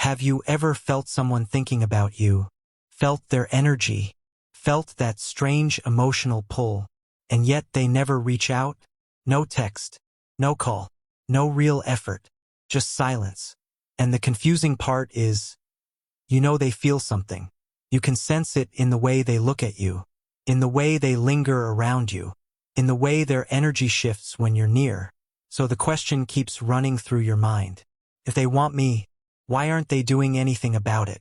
Have you ever felt someone thinking about you, felt their energy, felt that strange emotional pull, and yet they never reach out? No text, no call, no real effort, just silence. And the confusing part is, you know they feel something. You can sense it in the way they look at you, in the way they linger around you, in the way their energy shifts when you're near. So the question keeps running through your mind. If they want me, why aren't they doing anything about it?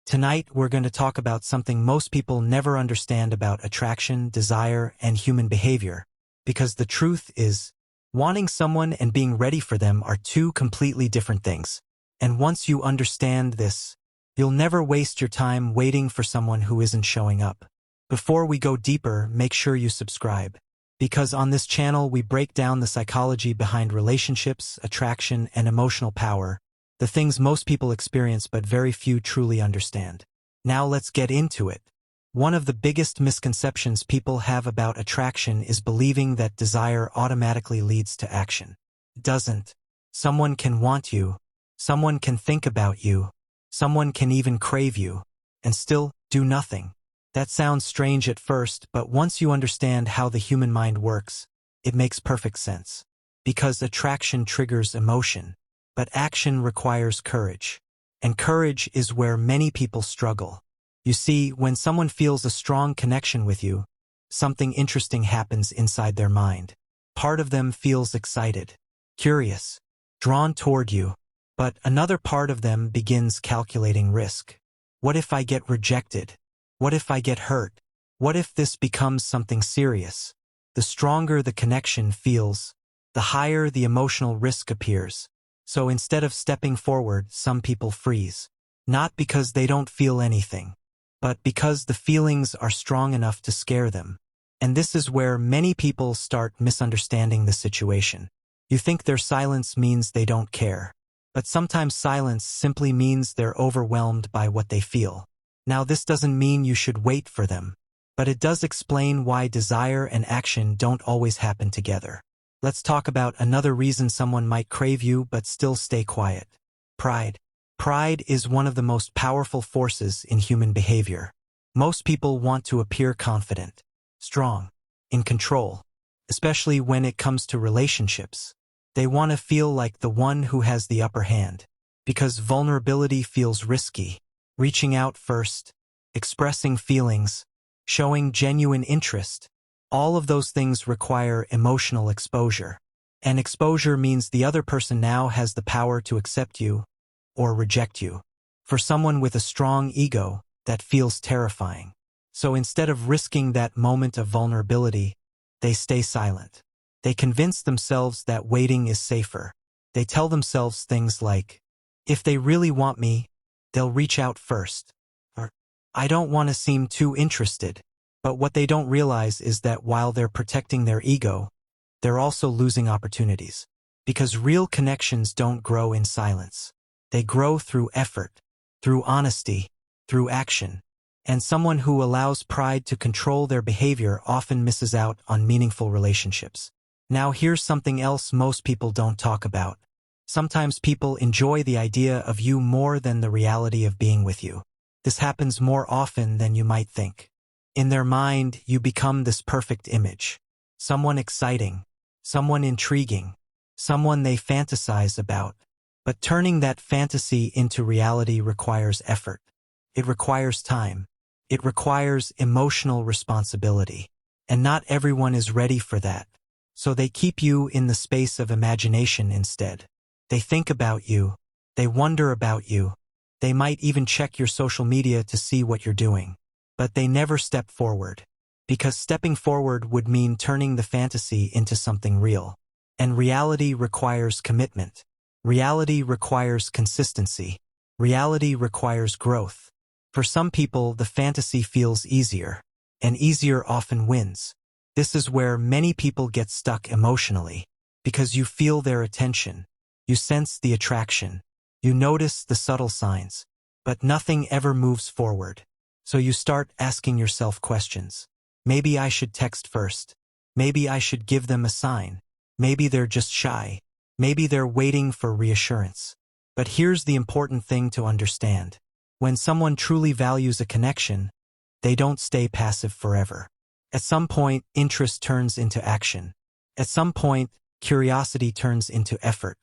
Tonight, we're going to talk about something most people never understand about attraction, desire, and human behavior. Because the truth is, wanting someone and being ready for them are two completely different things. And once you understand this, you'll never waste your time waiting for someone who isn't showing up. Before we go deeper, make sure you subscribe. Because on this channel, we break down the psychology behind relationships, attraction, and emotional power, the things most people experience but very few truly understand. Now let's get into it. One of the biggest misconceptions people have about attraction is believing that desire automatically leads to action. It doesn't. Someone can want you, someone can think about you, someone can even crave you, and still do nothing. That sounds strange at first, but once you understand how the human mind works, it makes perfect sense. Because attraction triggers emotion, but action requires courage. And courage is where many people struggle. You see, when someone feels a strong connection with you, something interesting happens inside their mind. Part of them feels excited, curious, drawn toward you, but another part of them begins calculating risk. What if I get rejected? What if I get hurt? What if this becomes something serious? The stronger the connection feels, the higher the emotional risk appears. So instead of stepping forward, some people freeze. Not because they don't feel anything, but because the feelings are strong enough to scare them. And this is where many people start misunderstanding the situation. You think their silence means they don't care. But sometimes silence simply means they're overwhelmed by what they feel. Now, this doesn't mean you should wait for them, but it does explain why desire and action don't always happen together. Let's talk about another reason someone might crave you but still stay quiet. Pride. Pride is one of the most powerful forces in human behavior. Most people want to appear confident, strong, in control, especially when it comes to relationships. They want to feel like the one who has the upper hand, because vulnerability feels risky. Reaching out first, expressing feelings, showing genuine interest. All of those things require emotional exposure. And exposure means the other person now has the power to accept you or reject you. For someone with a strong ego, that feels terrifying. So instead of risking that moment of vulnerability, they stay silent. They convince themselves that waiting is safer. They tell themselves things like, if they really want me, they'll reach out first. Or, I don't want to seem too interested. But what they don't realize is that while they're protecting their ego, they're also losing opportunities. Because real connections don't grow in silence. They grow through effort, through honesty, through action. And someone who allows pride to control their behavior often misses out on meaningful relationships. Now here's something else most people don't talk about. Sometimes people enjoy the idea of you more than the reality of being with you. This happens more often than you might think. In their mind, you become this perfect image. Someone exciting, someone intriguing, someone they fantasize about. But turning that fantasy into reality requires effort. It requires time. It requires emotional responsibility. And not everyone is ready for that. So they keep you in the space of imagination instead. They think about you. They wonder about you. They might even check your social media to see what you're doing. But they never step forward. Because stepping forward would mean turning the fantasy into something real. And reality requires commitment. Reality requires consistency. Reality requires growth. For some people, the fantasy feels easier. And easier often wins. This is where many people get stuck emotionally. Because you feel their attention. You sense the attraction. You notice the subtle signs. But nothing ever moves forward. So you start asking yourself questions. Maybe I should text first. Maybe I should give them a sign. Maybe they're just shy. Maybe they're waiting for reassurance. But here's the important thing to understand. When someone truly values a connection, they don't stay passive forever. At some point, interest turns into action. At some point, curiosity turns into effort.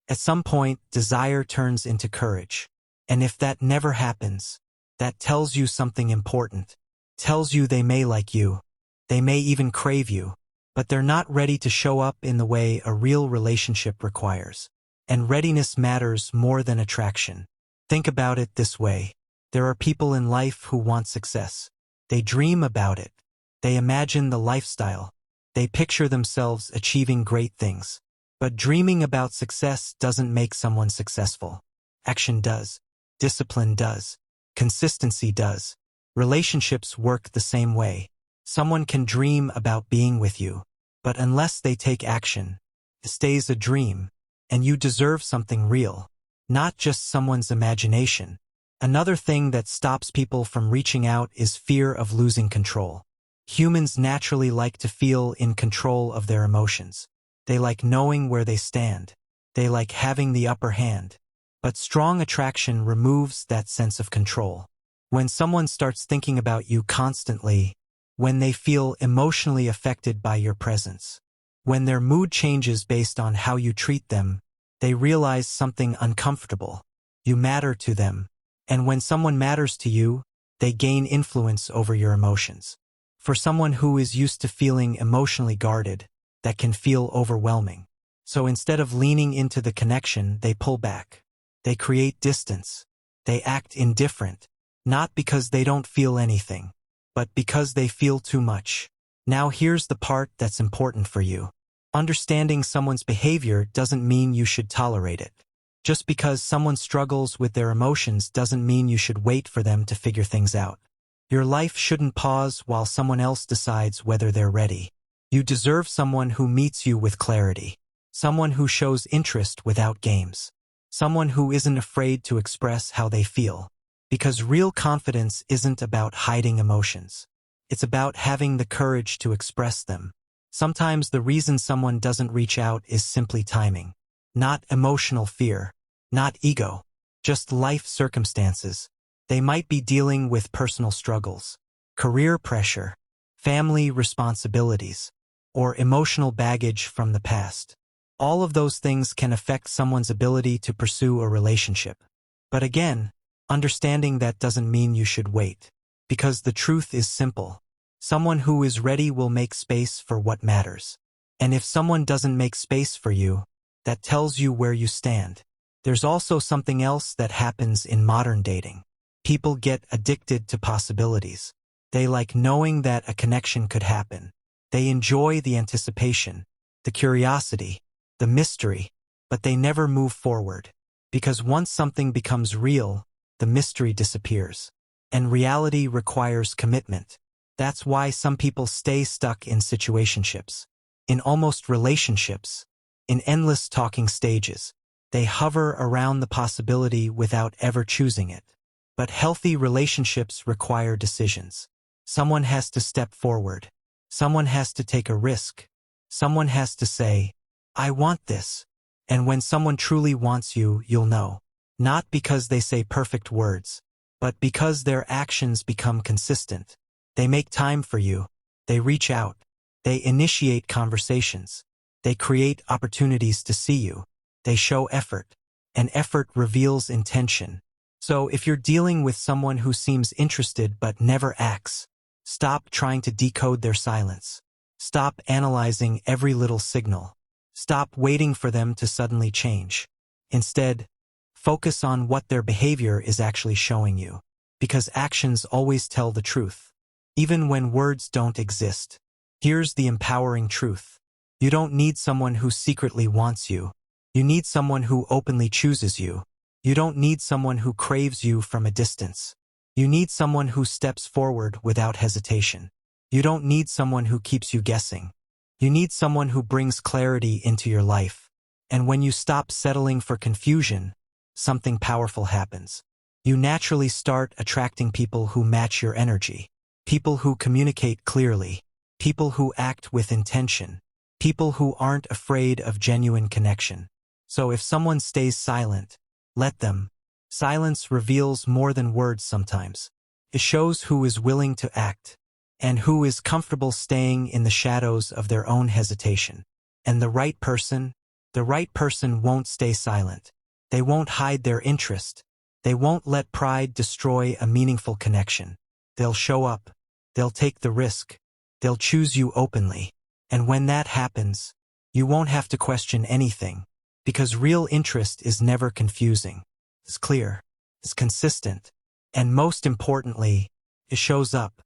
At some point, desire turns into courage. And if that never happens, that tells you something important. Tells you they may like you. They may even crave you. But they're not ready to show up in the way a real relationship requires. And readiness matters more than attraction. Think about it this way. There are people in life who want success. They dream about it. They imagine the lifestyle. They picture themselves achieving great things. But dreaming about success doesn't make someone successful. Action does. Discipline does. Consistency does. Relationships work the same way. Someone can dream about being with you, but unless they take action, it stays a dream, and you deserve something real, not just someone's imagination. Another thing that stops people from reaching out is fear of losing control. Humans naturally like to feel in control of their emotions. They like knowing where they stand. They like having the upper hand. But strong attraction removes that sense of control. When someone starts thinking about you constantly, when they feel emotionally affected by your presence, when their mood changes based on how you treat them, they realize something uncomfortable. You matter to them. And when someone matters to you, they gain influence over your emotions. For someone who is used to feeling emotionally guarded, that can feel overwhelming. So instead of leaning into the connection, they pull back. They create distance. They act indifferent, not because they don't feel anything, but because they feel too much. Now here's the part that's important for you. Understanding someone's behavior doesn't mean you should tolerate it. Just because someone struggles with their emotions doesn't mean you should wait for them to figure things out. Your life shouldn't pause while someone else decides whether they're ready. You deserve someone who meets you with clarity. Someone who shows interest without games. Someone who isn't afraid to express how they feel. Because real confidence isn't about hiding emotions. It's about having the courage to express them. Sometimes the reason someone doesn't reach out is simply timing. Not emotional fear. Not ego. Just life circumstances. They might be dealing with personal struggles, career pressure, family responsibilities, or emotional baggage from the past. All of those things can affect someone's ability to pursue a relationship. But again, understanding that doesn't mean you should wait. Because the truth is simple. Someone who is ready will make space for what matters. And if someone doesn't make space for you, that tells you where you stand. There's also something else that happens in modern dating. People get addicted to possibilities. They like knowing that a connection could happen. They enjoy the anticipation, the curiosity, the mystery, but they never move forward. Because once something becomes real, the mystery disappears. And reality requires commitment. That's why some people stay stuck in situationships, in almost relationships, in endless talking stages. They hover around the possibility without ever choosing it. But healthy relationships require decisions. Someone has to step forward. Someone has to take a risk. Someone has to say, I want this. And when someone truly wants you, you'll know. Not because they say perfect words, but because their actions become consistent. They make time for you. They reach out. They initiate conversations. They create opportunities to see you. They show effort. And effort reveals intention. So if you're dealing with someone who seems interested but never acts, stop trying to decode their silence. Stop analyzing every little signal. Stop waiting for them to suddenly change. Instead, focus on what their behavior is actually showing you. Because actions always tell the truth. Even when words don't exist. Here's the empowering truth. You don't need someone who secretly wants you. You need someone who openly chooses you. You don't need someone who craves you from a distance. You need someone who steps forward without hesitation. You don't need someone who keeps you guessing. You need someone who brings clarity into your life. And when you stop settling for confusion, something powerful happens. You naturally start attracting people who match your energy. People who communicate clearly. People who act with intention. People who aren't afraid of genuine connection. So if someone stays silent, Let them. Silence reveals more than words sometimes. It shows who is willing to act and who is comfortable staying in the shadows of their own hesitation. And the right person won't stay silent. They won't hide their interest. They won't let pride destroy a meaningful connection. They'll show up. They'll take the risk. They'll choose you openly. And when that happens, you won't have to question anything, because real interest is never confusing. It's clear. It's consistent. And most importantly, it shows up.